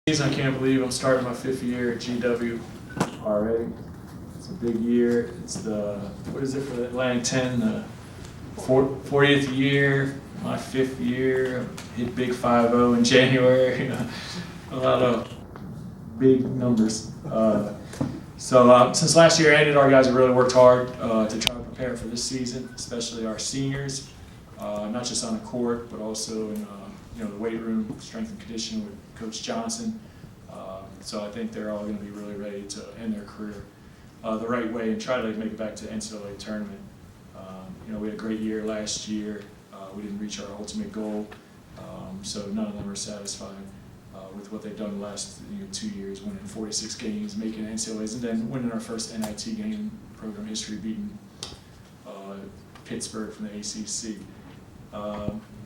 I can't believe I'm starting my 5th year at GW already. It's a big year. It's the, what is it for the Atlantic 10, the 40th year, my 5th year. Hit big 5-0 in January. A lot of big numbers. Since last year ended, our guys have really worked hard to try to prepare for this season, especially our seniors, not just on the court, but also in the weight room, strength and conditioning with Coach Johnson. So I think they're all going to be really ready to end their career the right way and try to make it back to the NCAA tournament. We had a great year last year. We didn't reach our ultimate goal, so none of them are satisfied with what they've done the last 2 years, winning 46 games, making NCAAs, and then winning our first NIT game in program history, beating Pittsburgh from the ACC.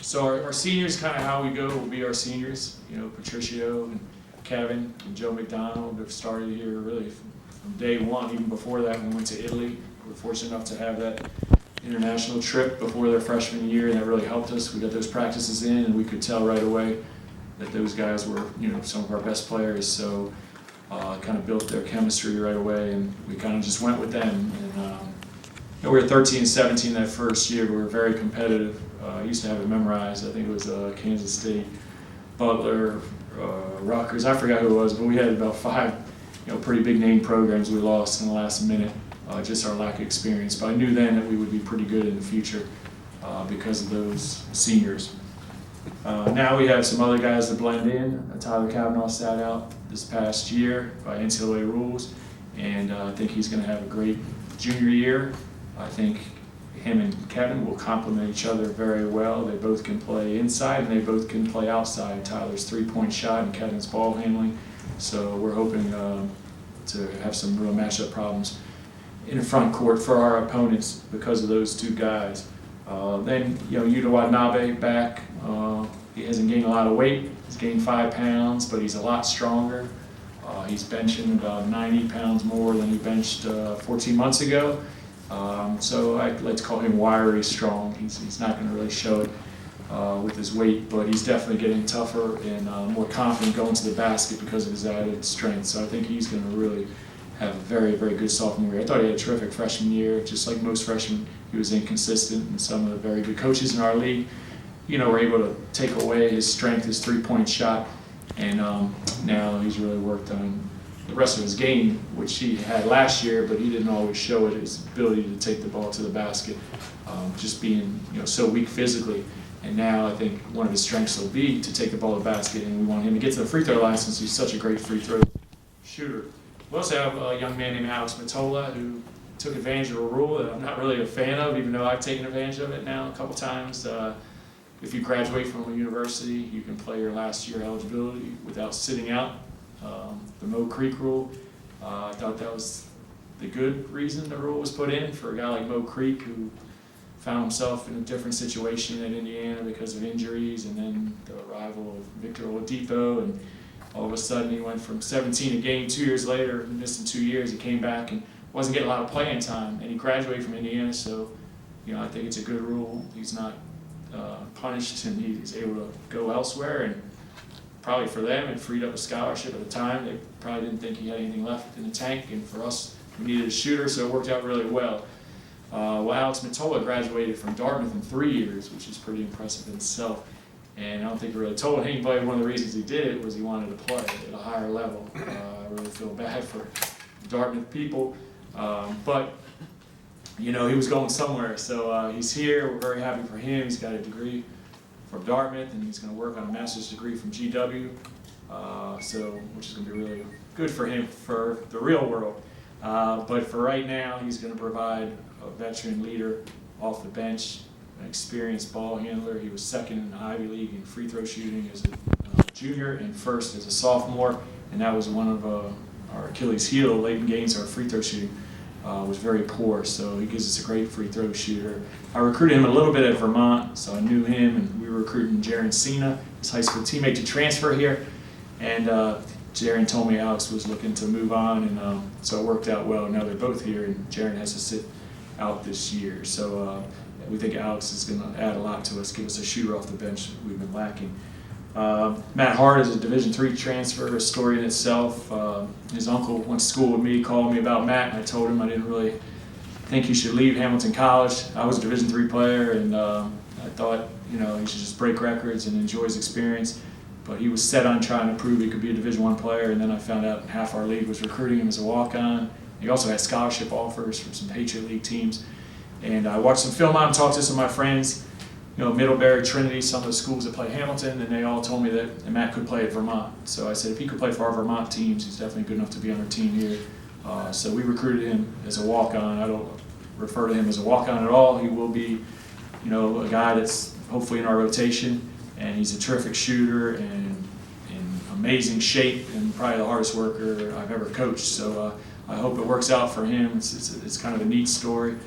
So our seniors, kind of how we go, will be our seniors. Patricio and Kevin and Joe McDonald have started here really from day one. Even before that, when we went to Italy, we were fortunate enough to have that international trip before their freshman year, and that really helped us. We got those practices in, and we could tell right away that those guys were, some of our best players. So kind of built their chemistry right away, and we kind of just went with them. And we were 13 and 17 that first year. We were very competitive. I used to have it memorized. I think it was Kansas State, Butler, Rutgers. I forgot who it was, but we had about 5, pretty big name programs we lost in the last minute. Just our lack of experience. But I knew then that we would be pretty good in the future because of those seniors. Now we have some other guys that blend in. Tyler Kavanaugh sat out this past year by NCAA rules, and I think he's going to have a great junior year. I think him and Kevin will complement each other very well. They both can play inside and they both can play outside. Tyler's three-point shot and Kevin's ball handling. So we're hoping to have some real matchup problems in the front court for our opponents because of those two guys. Then, Yuta Watanabe back. He hasn't gained a lot of weight. He's gained 5 pounds, but he's a lot stronger. He's benching about 90 pounds more than he benched 14 months ago. So I like to call him wiry strong. He's not going to really show it with his weight, but he's definitely getting tougher and more confident going to the basket because of his added strength. So I think he's going to really have a very, very good sophomore year. I thought he had a terrific freshman year. Just like most freshmen, he was inconsistent, and some of the very good coaches in our league, were able to take away his strength, his three-point shot, and now he's really worked on the rest of his game, which he had last year, but he didn't always show it, his ability to take the ball to the basket, just being so weak physically. And now I think one of his strengths will be to take the ball to the basket, and we want him to get to the free throw line since he's such a great free throw shooter. We also have a young man named Alex Matola who took advantage of a rule that I'm not really a fan of, even though I've taken advantage of it now a couple times. If you graduate from a university, you can play your last year eligibility without sitting out. The Mo Creek rule, I thought that was the good reason the rule was put in for a guy like Mo Creek, who found himself in a different situation at Indiana because of injuries, and then the arrival of Victor Oladipo, and all of a sudden he went from 17 a game 2 years later, missing 2 years. He came back and wasn't getting a lot of playing time, and he graduated from Indiana. So, I think it's a good rule. He's not punished, and he's able to go elsewhere. And probably for them, it freed up a scholarship at the time. They probably didn't think he had anything left in the tank, and for us, we needed a shooter, so it worked out really well. Alex Matola graduated from Dartmouth in 3 years, which is pretty impressive in itself. And I don't think he really told anybody one of the reasons he did it was he wanted to play at a higher level. I really feel bad for Dartmouth people. But he was going somewhere. So he's here. We're very happy for him. He's got a degree from Dartmouth, and he's going to work on a master's degree from GW, which is going to be really good for him for the real world. But for right now, he's going to provide a veteran leader off the bench, an experienced ball handler. He was second in the Ivy League in free throw shooting as a junior and first as a sophomore, and that was one of our Achilles heel late in games. Our free throw shooting was very poor, so he gives us a great free throw shooter. I recruited him a little bit at Vermont, so I knew him, and we were recruiting Jaron Cena, his high school teammate, to transfer here, and Jaron told me Alex was looking to move on, and so it worked out well. Now they're both here, and Jaron has to sit out this year. So we think Alex is going to add a lot to us, give us a shooter off the bench we've been lacking. Matt Hart is a Division III transfer, a story in itself. His uncle went to school with me, called me about Matt, and I told him I didn't really think he should leave Hamilton College. I was a Division III player, and I thought, he should just break records and enjoy his experience. But he was set on trying to prove he could be a Division I player, and then I found out half our league was recruiting him as a walk-on. He also had scholarship offers from some Patriot League teams. And I watched some film on him, talked to some of my friends, Middlebury, Trinity, some of the schools that play Hamilton, and they all told me that Matt could play at Vermont. So I said, if he could play for our Vermont teams, he's definitely good enough to be on our team here. So we recruited him as a walk-on. I don't refer to him as a walk-on at all. He will be, a guy that's hopefully in our rotation, and he's a terrific shooter and in amazing shape and probably the hardest worker I've ever coached. So I hope it works out for him. It's kind of a neat story.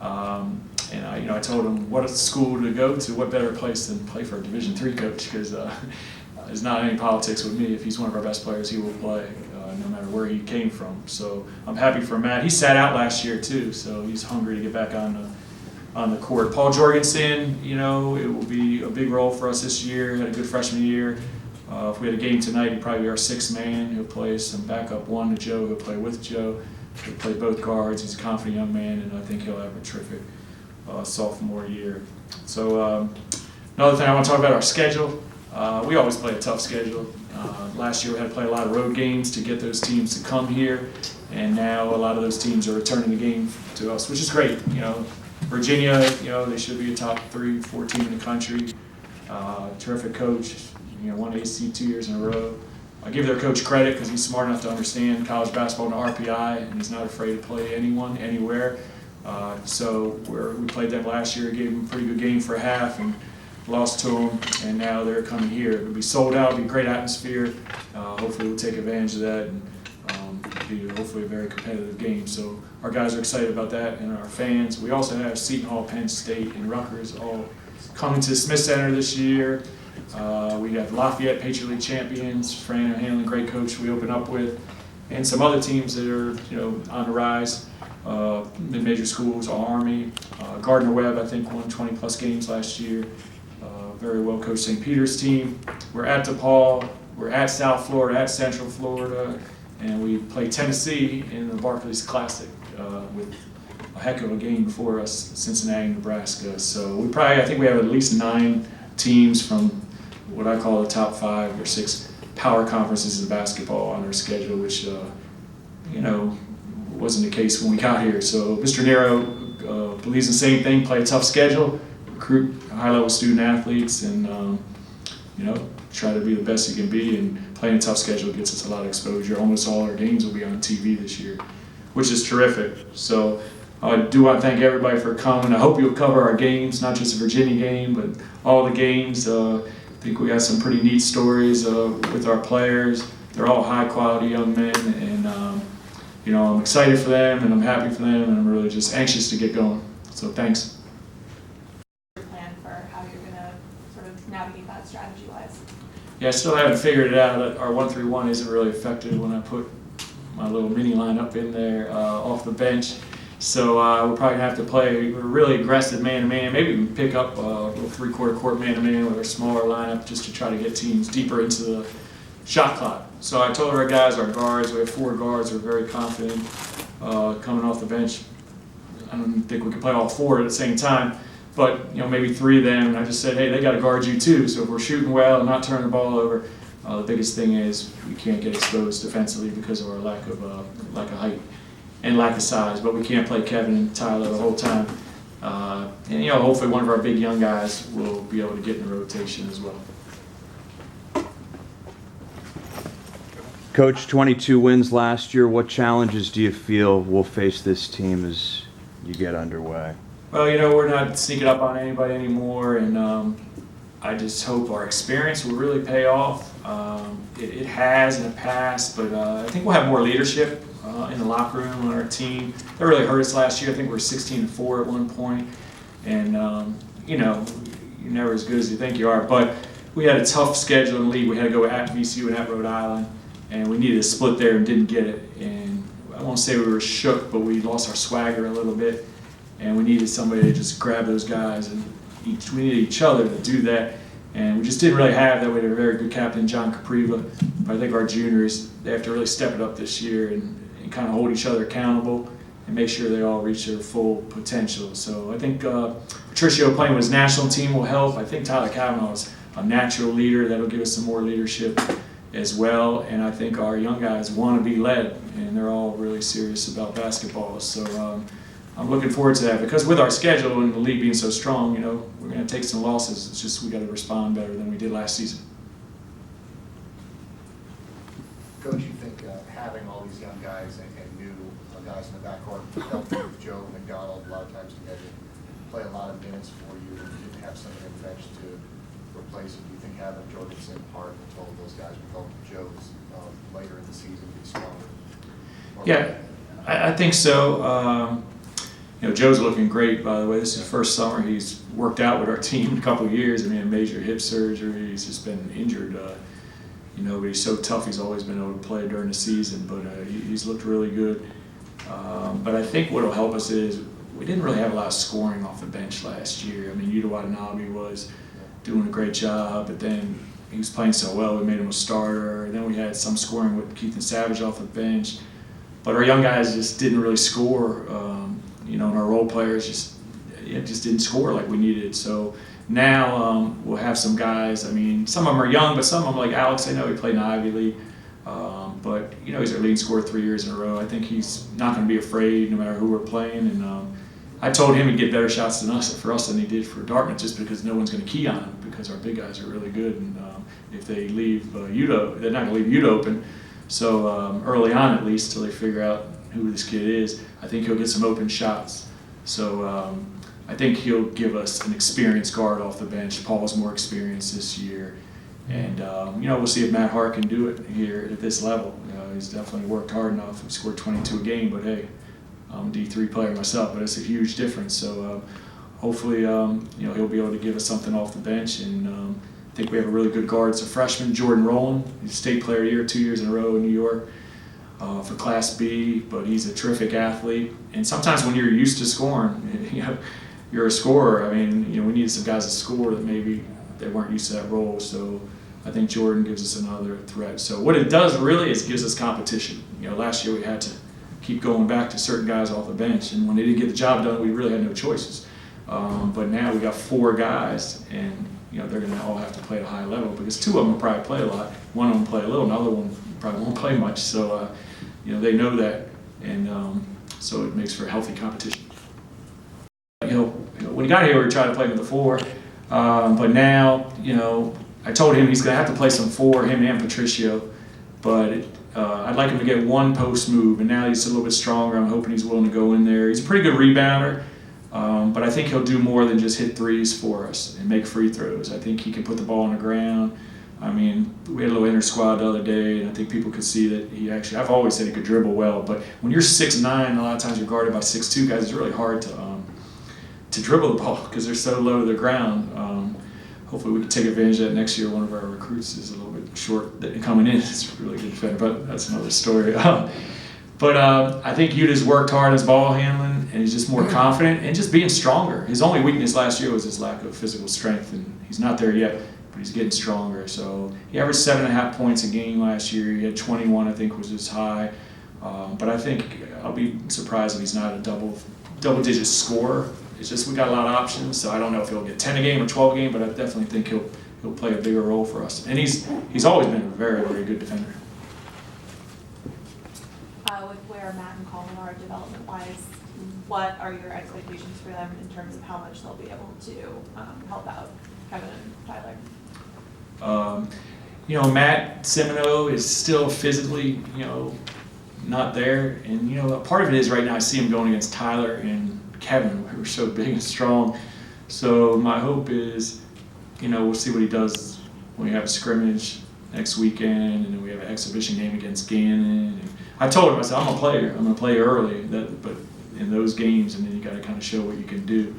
And I told him what school to go to, what better place than play for a Division III coach, because there's not any politics with me. If he's one of our best players, he will play, no matter where he came from. So I'm happy for Matt. He sat out last year too, so he's hungry to get back on the court. Paul Jorgensen, it will be a big role for us this year. Had a good freshman year. If we had a game tonight, he'd probably be our sixth man. He'll play some backup one to Joe. He'll play with Joe. He'll play both guards. He's a confident young man, and I think he'll have a terrific sophomore year. So another thing I want to talk about, our schedule. We always play a tough schedule. Last year we had to play a lot of road games to get those teams to come here, and now a lot of those teams are returning the game to us, which is great. Virginia, they should be a top 3-4 team in the country. Terrific coach, won AC 2 years in a row. I give their coach credit because he's smart enough to understand college basketball and RPI, and he's not afraid to play anyone, anywhere. So we played them last year, gave them a pretty good game for a half, and lost to them, and now they're coming here. It'll be sold out, it'll be a great atmosphere. Hopefully we'll take advantage of that, and be hopefully a very competitive game. So our guys are excited about that, and our fans. We also have Seton Hall, Penn State, and Rutgers all coming to the Smith Center this year. We have Lafayette, Patriot League champions, Fran O'Hanlon, great coach we open up with, and some other teams that are on the rise. Mid-major schools, Army, Gardner-Webb, I think won 20-plus games last year. Very well coached St. Peter's team. We're at DePaul, we're at South Florida, at Central Florida, and we play Tennessee in the Barclays Classic with a heck of a game before us, Cincinnati, Nebraska. So I think we have at least 9 teams from what I call the top 5 or 6 power conferences of basketball on our schedule, which wasn't the case when we got here. So Mr. Nero believes the same thing, play a tough schedule, recruit high-level student athletes, and try to be the best you can be, and playing a tough schedule gets us a lot of exposure. Almost all our games will be on TV this year, which is terrific. So I do want to thank everybody for coming. I hope you'll cover our games, not just the Virginia game, but all the games. I think we got some pretty neat stories with our players. They're all high-quality young men, and I'm excited for them, and I'm happy for them, and I'm really just anxious to get going. So thanks. Plan for how you're going to sort of navigate that strategy-wise? Yeah, I still haven't figured it out. Our 1-3-1 isn't really effective when I put my little mini lineup in there off the bench. So we'll probably have to play a really aggressive man-to-man. Maybe we can pick up a little 3/4 court man-to-man with our smaller lineup just to try to get teams deeper into the shot clock. So I told our guys, our guards, we have 4 guards, we're very confident coming off the bench. I don't think we can play all 4 at the same time, but maybe 3 of them. And I just said, hey, they got to guard you too. So if we're shooting well and not turning the ball over, the biggest thing is we can't get exposed defensively because of our lack of height and lack of size. But we can't play Kevin and Tyler the whole time. And hopefully one of our big young guys will be able to get in the rotation as well. Coach, 22 wins last year. What challenges do you feel will face this team as you get underway? Well, we're not sneaking up on anybody anymore, and I just hope our experience will really pay off. It has in the past, but I think we'll have more leadership in the locker room on our team. That really hurt us last year. I think we were 16-4 at one point, and you're never as good as you think you are. But we had a tough schedule in the league. We had to go at VCU and at Rhode Island, and we needed a split there and didn't get it. And I won't say we were shook, but we lost our swagger a little bit, and we needed somebody to just grab those guys, and we needed each other to do that. And we just didn't really have that. We had a very good captain, John Capriva. But I think our juniors, they have to really step it up this year and kind of hold each other accountable and make sure they all reach their full potential. So I think Patricio playing with his national team will help. I think Tyler Kavanaugh is a natural leader. That'll give us some more leadership as well. And I think our young guys want to be led, and they're all really serious about basketball. So I'm looking forward to that, because with our schedule and the league being so strong, we're going to take some losses. It's just we got to respond better than we did last season. Coach, you think having all these young guys and new guys in the backcourt helped with Joe McDonald a lot of times together, play a lot of minutes for you, and you didn't have somebody on the bench to replace him? Do you think having Jorgensen, Hart, and all of those guys would help Joe's later in the season be stronger? Yeah, I think so. Joe's looking great, by the way. This is his first summer. He's worked out with our team in a couple of years. I mean, a major hip surgery. He's just been injured. But he's so tough. He's always been able to play during the season. But he's looked really good. But I think what will help us is we didn't really have a lot of scoring off the bench last year. I mean, Yuta Watanabe was doing a great job, but then he was playing so well, we made him a starter. And then we had some scoring with Keith and Savage off the bench. But our young guys just didn't really score. And our role players just didn't score like we needed. So now we'll have some guys. I mean, some of them are young, but some of them, like Alex, I know he played in the Ivy League. But he's our leading scorer 3 years in a row. I think he's not going to be afraid no matter who we're playing. And I told him he'd get better shots for us than he did for Dartmouth, just because no one's going to key on him, because our big guys are really good. And if they leave Yuta, they're not going to leave Yuta open. So early on, at least, till they figure out who this kid is, I think he'll get some open shots. So I think he'll give us an experienced guard off the bench. Paul's more experienced this year. And, we'll see if Matt Hart can do it here at this level. He's definitely worked hard enough. He scored 22 a game, but hey, I'm a D3 player myself, but it's a huge difference. So hopefully, he'll be able to give us something off the bench. And I think we have a really good guard. It's a freshman, Jordan Rowland. He's a state player of the year 2 years in a row in New York for Class B, but he's a terrific athlete. And sometimes when you're used to scoring, you're a scorer. I mean, we needed some guys to score that maybe they weren't used to that role. So I think Jordan gives us another threat. So what it does really is gives us competition. Last year we had to keep going back to certain guys off the bench, and when they didn't get the job done, we really had no choices. But now we got 4 guys, and they're going to all have to play at a high level, because 2 of them will probably play a lot. One of them play a little, another one probably won't play much. So they know that, and so it makes for healthy competition. When he got here, we were trying to play him with the 4, but now, I told him he's going to have to play some 4, him and Patricio, but I'd like him to get 1 post move, and now he's a little bit stronger. I'm hoping he's willing to go in there. He's a pretty good rebounder, but I think he'll do more than just hit threes for us and make free throws. I think he can put the ball on the ground. I mean, we had a little inter-squad the other day, and I think people could see that he actually, I've always said he could dribble well, but when you're 6'9", a lot of times you're guarded by 6'2" guys, it's really hard to dribble the ball because they're so low to the ground. Hopefully we can take advantage of that next year. One of our recruits is a little bit short coming in. It's a really good defender, but that's another story. But I think Yuta's worked hard on his ball handling, and he's just more confident and just being stronger. His only weakness last year was his lack of physical strength, and he's not there yet, but he's getting stronger. So he averaged 7.5 points a game last year. He had 21, I think, was his high. But I think I'll be surprised if he's not a double-digit scorer. It's just we got a lot of options, so I don't know if he'll get 10 a game or 12 a game, but I definitely think he'll play a bigger role for us. And he's always been a very, very good defender. With where Matt and Colin are development-wise, what are your expectations for them in terms of how much they'll be able to help out Kevin and Tyler? Matt Semino is still physically, not there. And, a part of it is right now I see him going against Tyler and Kevin, who are so big and strong. So my hope is, we'll see what he does when we have a scrimmage next weekend, and then we have an exhibition game against Gannon. And I told him, I said, I'm going to play early, but in those games, and then you got to kind of show what you can do.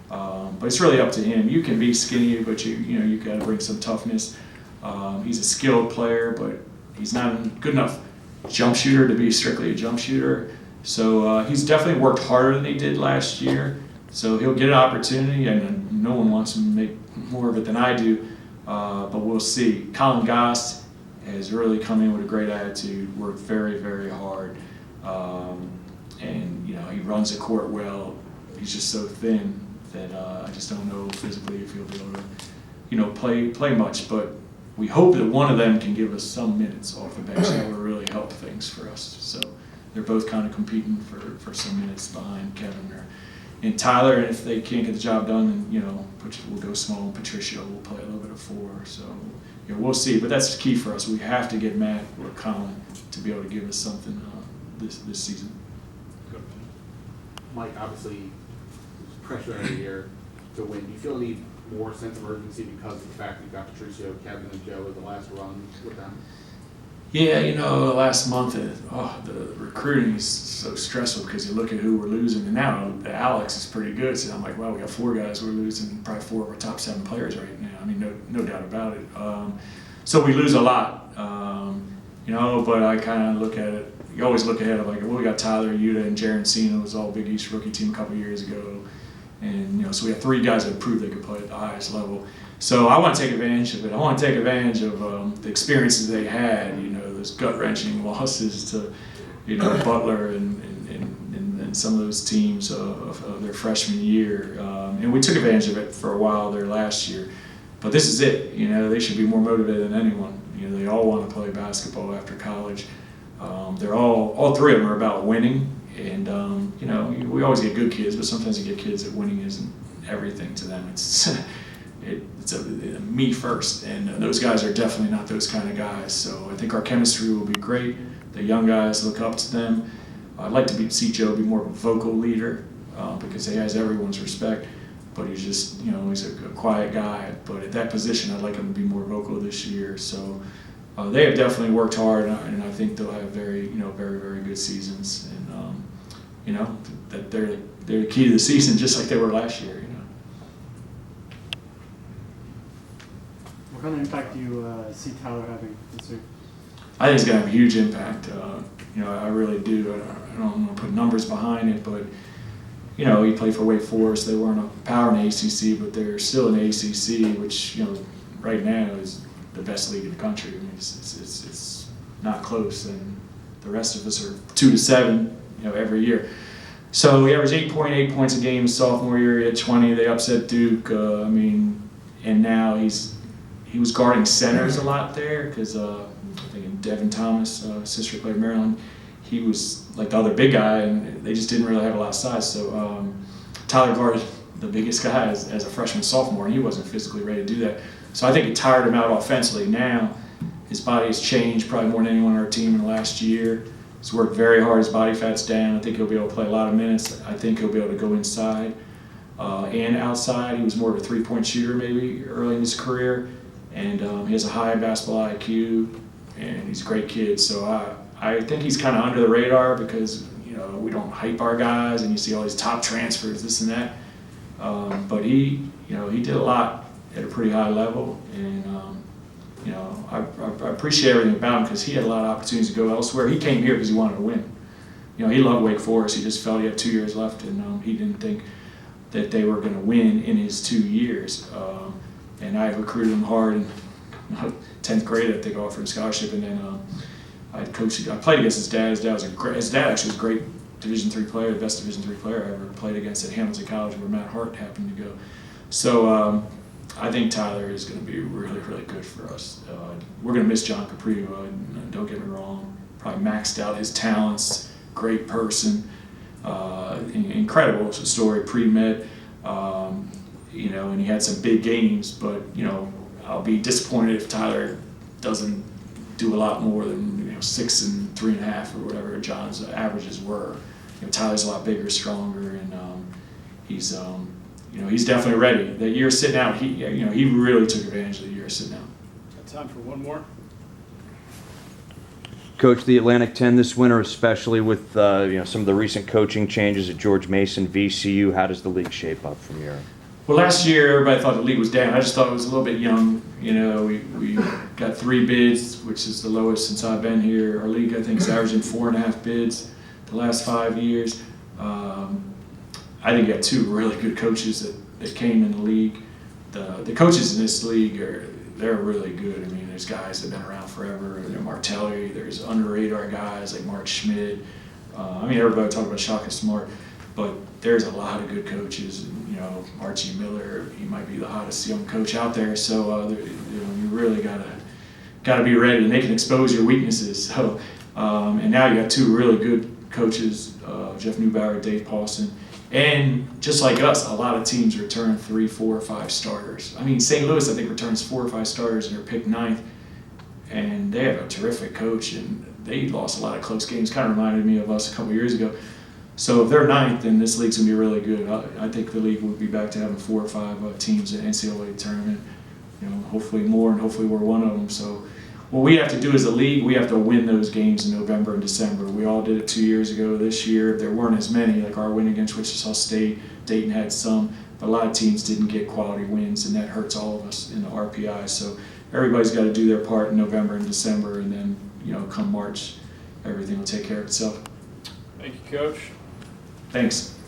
But it's really up to him. You can be skinny, but you got to bring some toughness. He's a skilled player, but he's not a good enough jump shooter to be strictly a jump shooter. So he's definitely worked harder than he did last year. So he'll get an opportunity, and no one wants him to make more of it than I do. but we'll see. Colin Goss has really come in with a great attitude, worked very, very hard, and he runs the court well. He's just so thin that I just don't know physically if he'll be able to, play much. But we hope that one of them can give us some minutes off the bench. That would really help things for us. So they're both kind of competing for some minutes behind Kevin and Tyler. And if they can't get the job done, then we'll go small. And Patricio will play a little bit of 4. So we'll see. But that's the key for us. We have to get Matt or Colin to be able to give us something this season. Mike, obviously, there's pressure every year to win. Do you feel any more sense of urgency because of the fact that you've got Patricio, Kevin, and Joe at the last run with them? Yeah, last month, the recruiting is so stressful because you look at who we're losing, and now Alex is pretty good. So I'm like, wow, we got 4 guys we're losing, probably 4 of our top 7 players right now. I mean, no doubt about it. So we lose a lot, but I kind of look at it. You always look ahead of like, well, we got Tyler, Yuta, and Jaron Cena, who was all Big East rookie team a couple years ago. And, so we have 3 guys that proved they could play at the highest level. So I want to take advantage of it. I want to take advantage of the experiences they had, those gut-wrenching losses to, Butler and some of those teams of their freshman year. And we took advantage of it for a while there last year. But this is it. They should be more motivated than anyone. They all want to play basketball after college. They're all 3 of them are about winning. And, we always get good kids, but sometimes you get kids that winning isn't everything to them. It's me first, and those guys are definitely not those kind of guys. So I think our chemistry will be great. The young guys look up to them. I'd like to see Joe be more of a vocal leader because he has everyone's respect, but he's just, he's a quiet guy. But at that position, I'd like him to be more vocal this year. So they have definitely worked hard, and I think they'll have very, very, very good seasons. And, that they're the key to the season, just like they were last year. What kind of impact do you see Tyler having this year? I think it's going to have a huge impact. I really do. I don't want to put numbers behind it, but, he played for Wake Forest. They weren't a power in the ACC, but they're still in the ACC, which, right now is the best league in the country. I mean, it's not close, and the rest of us are 2-7, every year. So he averaged 8.8 points a game sophomore year. He had 20. They upset Duke. And now he was guarding centers a lot there because I think Devin Thomas, sister played Maryland. He was like the other big guy, and they just didn't really have a lot of size. So Tyler guarded the biggest guy as a freshman, sophomore, and he wasn't physically ready to do that. So I think it tired him out offensively. Now his body has changed probably more than anyone on our team in the last year. He's worked very hard. His body fat's down. I think he'll be able to play a lot of minutes. I think he'll be able to go inside and outside. He was more of a 3-point shooter maybe early in his career. And he has a high basketball IQ, and he's a great kid. So I think he's kind of under the radar because, we don't hype our guys, and you see all these top transfers, this and that. But he did a lot at a pretty high level, and I appreciate everything about him because he had a lot of opportunities to go elsewhere. He came here because he wanted to win. He loved Wake Forest. He just felt he had 2 years left, and he didn't think that they were going to win in his 2 years. And I recruited him hard in 10th grade. I think I offered him a scholarship, and then I played against his dad. His dad actually was a great Division III player, the best Division III player I ever played against at Hamilton College, where Matt Hart happened to go. So I think Tyler is going to be really, really good for us. We're going to miss John Caprivo, don't get me wrong. Probably maxed out his talents, great person, incredible story, pre-med, and he had some big games, but, I'll be disappointed if Tyler doesn't do a lot more than 6 and 3.5 or whatever John's averages were. Tyler's a lot bigger, stronger, and he's definitely ready. The year sitting out, he really took advantage of the year sitting out. Got time for one more? Coach, the Atlantic 10 this winter, especially with some of the recent coaching changes at George Mason, VCU, how does the league shape up from here? Well, last year everybody thought the league was down. I just thought it was a little bit young. We got 3 bids, which is the lowest since I've been here. Our league, I think, is averaging 4.5 bids the last 5 years. I think you got 2 really good coaches that came in the league. The coaches in this league they're really good. I mean, there's guys that have been around forever. You know, Martelli, there's under radar guys like Mark Schmidt. I mean, everybody talk about Shaka Smart, but there's a lot of good coaches. You know, Archie Miller, he might be the hottest young coach out there. So you know, you really gotta be ready, and they can expose your weaknesses. So and now you got two really good coaches, Jeff Neubauer, Dave Paulson. And just like us, a lot of teams return 3, 4, 5 starters. I mean, St. Louis, I think, returns 4 or 5 starters and they're picked 9th. And they have a terrific coach, and they lost a lot of close games. Kind of reminded me of us a couple years ago. So if they're 9th, then this league's going to be really good. I think the league will be back to having 4 or 5 teams in the NCAA tournament. You know, hopefully more, and hopefully we're one of them. So what we have to do as a league, we have to win those games in November and December. We all did it 2 years ago. This year, there weren't as many, like our win against Wichita State. Dayton had some, but a lot of teams didn't get quality wins, and that hurts all of us in the RPI. So everybody's got to do their part in November and December, and then, you know, come March, everything will take care of itself. Thank you, Coach. Thanks.